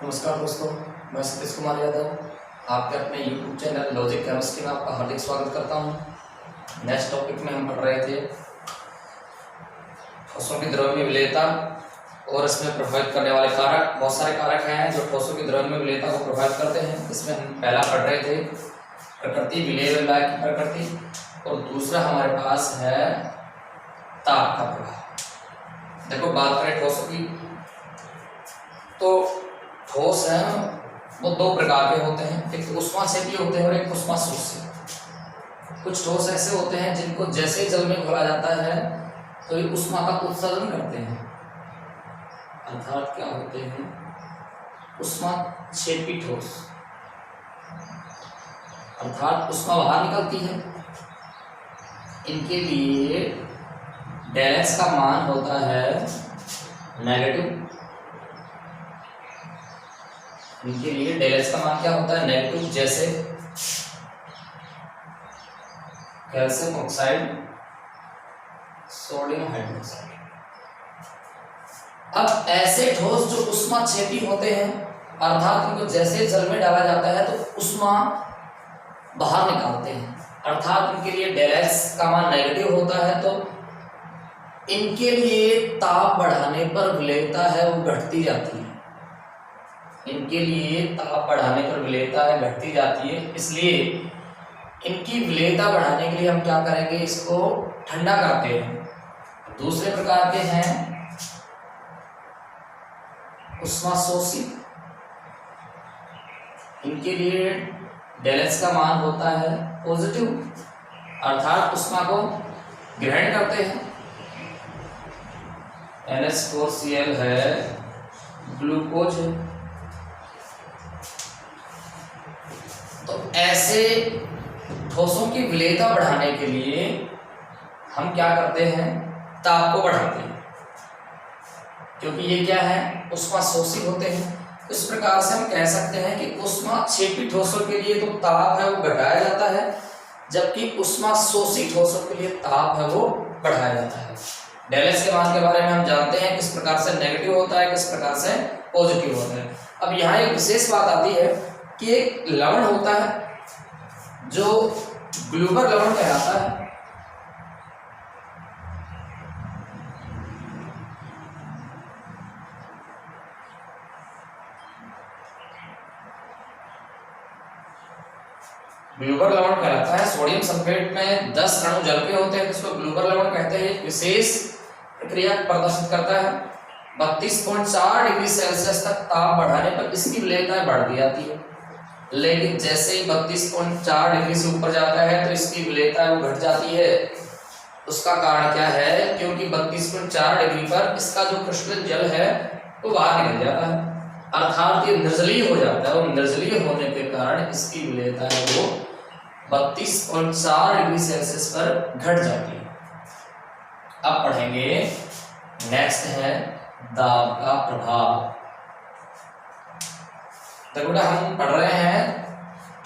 नमस्कार दोस्तों, मैं सतीश कुमार यादव आपके अपने YouTube चैनल लॉजिक केमिस्ट्री में आपका हार्दिक स्वागत करता हूं। नेक्स्ट टॉपिक में हम पढ़ रहे थे ठोसों की द्रव्य विलेयता और इसमें प्रभावित करने वाले कारक। बहुत सारे कारक हैं जो ठोसों की द्रव्य विलेयता को प्रभावित करते हैं। इसमें हम पहला पढ़ रहे थे प्रकृति, विलेय विलायक की प्रकृति, और दूसरा हमारे पास है ताप का प्रभाव। देखो, बात करें ठोसों की तो ठोस हैं वो दो प्रकार के होते हैं, एक ऊष्माक्षेपी होते हैं और एक ऊष्माशोषी। कुछ ठोस ऐसे होते हैं जिनको जैसे जल में घोला जाता है तो ये ऊष्मा का उत्सर्जन करते हैं, अर्थात क्या होते हैं, ऊष्माक्षेपी ठोस, अर्थात ऊष्मा बाहर निकलती है। इनके लिए डेल्टा का मान होता है नेगेटिव। इनके लिए डेल्टा का मान क्या होता है, नेगेटिव। जैसे कैल्शियम ऑक्साइड, सोडियम हाइड्रोक्साइड। अब ऐसे ठोस जो ऊष्माक्षेपी होते हैं, अर्थात इनको जैसे जल में डाला जाता है तो ऊष्मा बाहर निकालते हैं, अर्थात इनके लिए डेल्टा का मान नेगेटिव होता है। तो इनके लिए ताप बढ़ाने पर विलेयता है वो घटती जाती है। इनके लिए ताप बढ़ाने पर विलेयता है घटती जाती है। इसलिए इनकी विलेयता बढ़ाने के लिए हम क्या करेंगे, इसको ठंडा करते हैं। दूसरे प्रकार के हैं ऊष्माशोषी। इनके लिए डेल्टा का मान होता है पॉजिटिव, अर्थात ऊष्मा को ग्रहण करते हैं। NH4Cl है, ग्लूकोज है। तो ऐसे ठोसों की विलेयता बढ़ाने के लिए हम क्या करते हैं, ताप को बढ़ाते हैं, क्योंकि ये क्या है, ऊष्माशोषी होते हैं। इस प्रकार से हम कह सकते हैं कि ऊष्माक्षेपी ठोसों के लिए तो ताप है वो घटाया जाता है, जबकि ऊष्माशोषी ठोसों के लिए ताप है वो बढ़ाया जाता है। डेल्टा के मान के बारे में हम जानते हैं किस प्रकार से नेगेटिव होता है, किस प्रकार से पॉजिटिव होता है। अब यहाँ एक विशेष बात आती है कि एक लवण होता है जो ग्लूबर लवण कहलाता है। ग्लूबर लवण कहलाता है। सोडियम सल्फेट में 10 अणु जल के होते हैं, जिसको ग्लूबर लवण कहते हैं। एक विशेष प्रक्रिया प्रदर्शित करता है। 32.4 डिग्री सेल्सियस तक ताप बढ़ाने पर इसकी विलेयता बढ़ दी जाती है, लेकिन जैसे ही 32.4 डिग्री से ऊपर जाता है तो इसकी विलेयता घट जाती है। उसका कारण क्या है, क्योंकि 32.4 डिग्री पर इसका जो क्रिस्टल जल है वो बाहर निकल जाता है, अर्थात ये निर्जलीय हो जाता है, और निर्जलीय होने के कारण इसकी विलेयता है वो 32.4 डिग्री सेल्सियस पर घट जाती है। अब पढ़ेंगे, नेक्स्ट है दाब का प्रभाव। देखो बेटा, हम पढ़ रहे हैं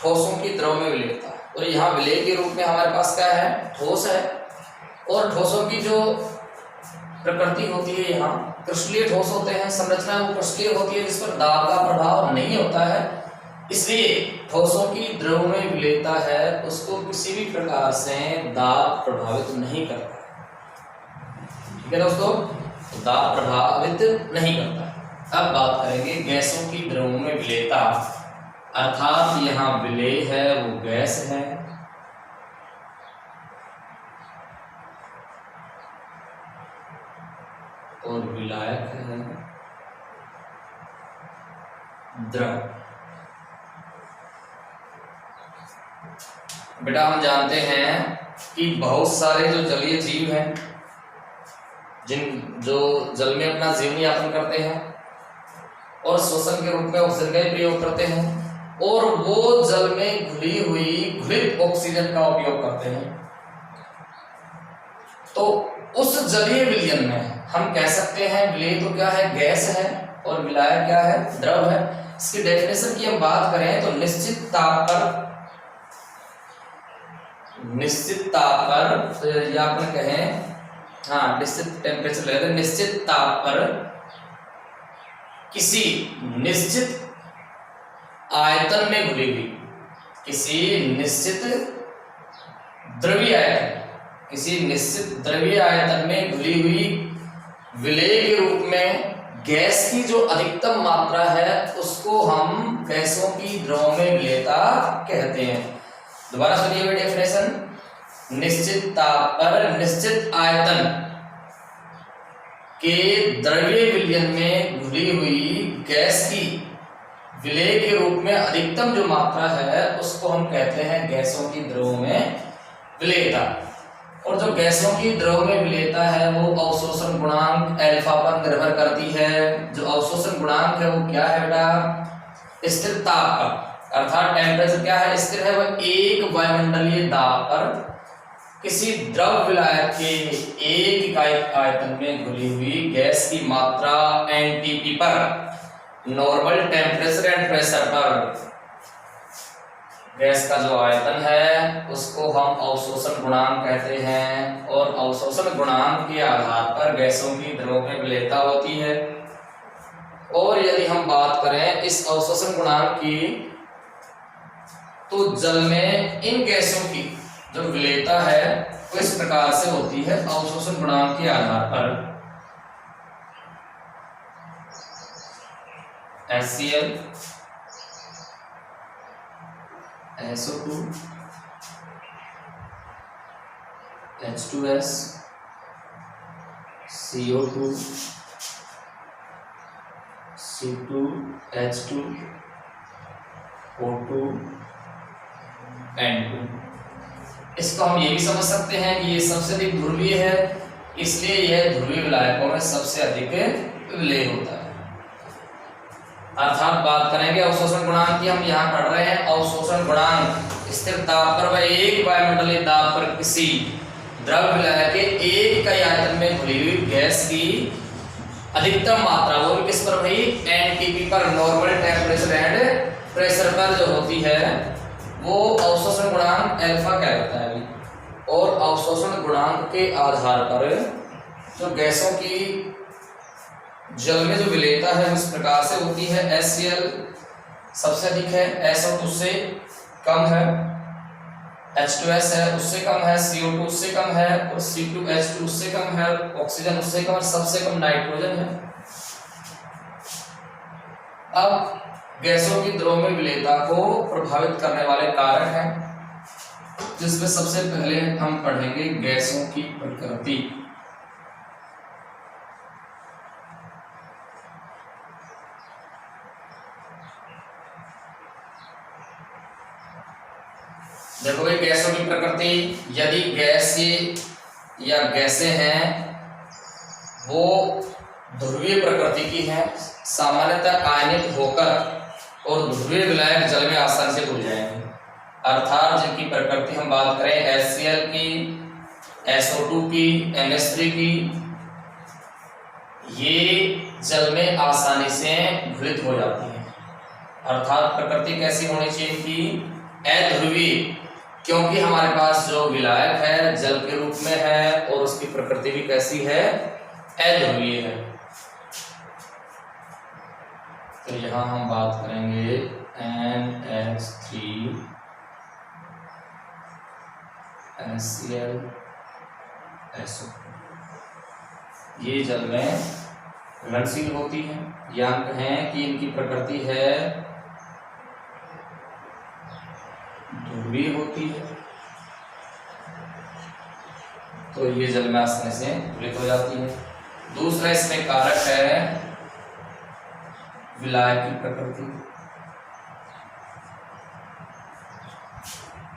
ठोसों की द्रव्य विलेयता, और यहाँ विलेय के रूप में हमारे पास क्या है, ठोस है। और ठोसों की जो प्रकृति होती है, यहाँ क्रिस्टलीय ठोस होते हैं, संरचना वो क्रिस्टलीय होती है, जिस पर दाब का प्रभाव नहीं होता है। इसलिए ठोसों की द्रव्य विलेयता है उसको किसी भी प्रकार से दाब प्रभावित नहीं करता। ठीक है दोस्तों, दाब प्रभावित नहीं करता। अब बात करेंगे गैसों की द्रव्य विलेयता, अर्थात यहाँ विलेय है वो गैस है, और विलायक है द्रव। बेटा, हम जानते हैं कि बहुत सारे जो जलीय जीव हैं, जो जल में अपना जीवन यापन करते हैं और श्वसन के रूप में ऑक्सीजन का प्रयोग करते हैं, और वो जल में घुली हुई घुलित ऑक्सीजन का उपयोग करते हैं। तो उस जलीय विलयन में हम कह सकते हैं विलेय तो क्या है, गैस है, और विलायक क्या है, द्रव है। इसकी डेफिनेशन की हम बात करें तो निश्चित ताप पर या अपन कहें हाँ निश्चित टेम्परेचर लेवल, निश्चित ताप पर किसी निश्चित आयतन में घुली हुई, किसी निश्चित द्रव्य आयतन, किसी निश्चित द्रव्य आयतन में घुली हुई विलेय के रूप में गैस की जो अधिकतम मात्रा है उसको हम गैसों की द्रव में विलेयता कहते हैं। दोबारा सुनिए बेटा डेफिनेशन, निश्चित ताप पर निश्चित आयतन के द्रव्य विलयन में घुली हुई गैस की विलेय के रूप में अधिकतम जो मात्रा है उसको हम कहते हैं गैसों की द्रव में विलेयता। और जो गैसों की द्रव में विलेयता है वो अवशोषण गुणांक अल्फा पर निर्भर करती है। जो अवशोषण गुणांक है वो क्या है बेटा, स्थिर ताप का, अर्थात टेम्परेचर क्या है, स्थिर है, वह एक वायुमंडलीय दाब पर किसी द्रव विलायक के एक इकाई आयतन में घुली हुई गैस की मात्रा एनटीपी पर, नॉर्मल टेम्परेचर एंड प्रेशर पर गैस का जो आयतन है उसको हम अवशोषण गुणांक कहते हैं। और अवशोषण गुणांक के आधार पर गैसों की द्रव में विलेयता होती है। और यदि हम बात करें इस अवशोषण गुणांक की, तो जल में इन गैसों की जो विलेयता है वो इस प्रकार से होती है अवशोषण गुणांक के आधार पर। HCl, SO2, H2S, CO2, C2H2, O2, N2। इसको हम ये भी समझ सकते हैं कि ये सबसे अधिक ध्रुवीय है, इसलिए यह ध्रुवीय विलायकों में सबसे अधिक विलेय होता है। अर्थात बात करेंगे अवशोषण गुणांक की, हम यहाँ पढ़ रहे हैं अवशोषण गुणांक स्थिर ताप पर व एक वायुमंडलीय दाब पर किसी द्रव विलायक के एक इकाई आयतन में घुली हुई गैस की अधिकतम मात्रा, वो भी किस पर भाई, एनटीपी पर, नॉर्मल टेम्परेचर एंड प्रेशर पर जो होती है वो अवशोषण गुणांक अल्फा कहलाता है। और अवशोषण गुणांक के आधार पर जो गैसों की जल में जो विलेयता है इस प्रकार से होती है। HCl सबसे अधिक है, SO2 से कम है, H2S है उससे कम है, CO2 उससे कम है और C2H2 उससे कम है, ऑक्सीजन उससे कम है, सबसे कम नाइट्रोजन है। अब गैसों की द्रव में विलेयता को प्रभावित करने वाले कारक हैं, जिसमें सबसे पहले हम पढ़ेंगे गैसों की प्रकृति। देखो भाई गैसों की प्रकृति, यदि गैस या गैसें हैं वो ध्रुवीय प्रकृति की हैं, सामान्यतः आयनित होकर और ध्रुवीय विलायक जल में आसानी से घुल जाएंगे। अर्थात जिनकी प्रकृति हम बात करें HCl की, SO2 की, NH3 की, ये जल में आसानी से घुलित हो जाती है। अर्थात प्रकृति कैसी होनी चाहिए इनकी, अध्रुवीय, क्योंकि हमारे पास जो विलायक है जल के रूप में है और उसकी प्रकृति भी कैसी है, अध्रुवीय है। तो यहां हम बात करेंगे NH3, HCl, SO2, ये जल में घुलनशील होती है, या हम कहें कि इनकी प्रकृति है ध्रुवीय होती है, तो ये जल में आसानी से घुलित हो जाती है। दूसरा इसमें कारक है विलायक की प्रकृति।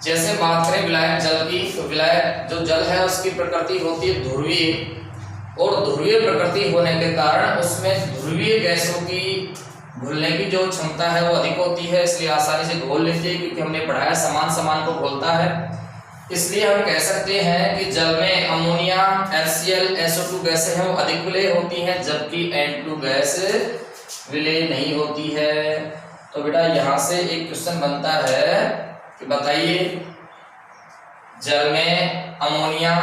जैसे बात करें विलायक जल की, तो विलायक जो जल है उसकी प्रकृति होती है ध्रुवीय, और ध्रुवीय प्रकृति होने के कारण उसमें ध्रुवीय गैसों की घुलने की जो क्षमता है वो अधिक होती है, इसलिए आसानी से घोल लेती है, क्योंकि हमने पढ़ाया समान को घोलता है। इसलिए हम कह सकते हैं कि जल में अमोनिया, HCl, SO2 गैसें हैं वो अधिक विलेय होती हैं, जबकि N2 गैस विलेय नहीं होती है। तो बेटा यहाँ से एक क्वेश्चन बनता है कि बताइए जल में अमोनिया,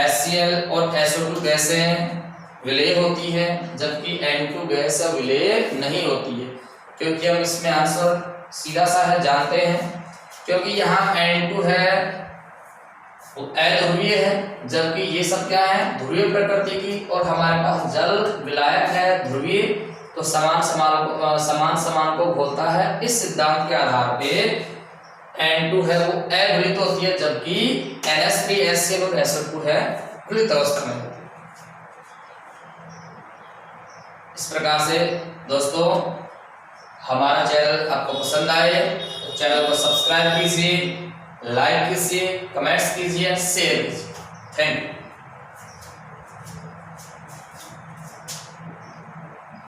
HCl और SO2 गैसें विलेय होती है, जबकि N2 गैस विलेय नहीं होती है, क्योंकि हम इसमें आंसर सीधा सा है, जानते हैं, क्योंकि यहाँ N2 है वो अध्रुवीय है, जबकि ये सब क्या है, ध्रुवीय प्रकृति की, और हमारे पास जल विलायक है ध्रुवीय, तो समान समान को घोलता है। इस सिद्धांत के आधार पे N2 है वो अघुलित होती है, जबकि NH3HCl और SO2 है घुलित अवस्था में होती है। इस प्रकार से दोस्तों हमारा चैनल आपको पसंद आए तो चैनल को सब्सक्राइब कीजिए, लाइक कीजिए, कमेंट्स कीजिए, शेयर कीजिए। Thank you.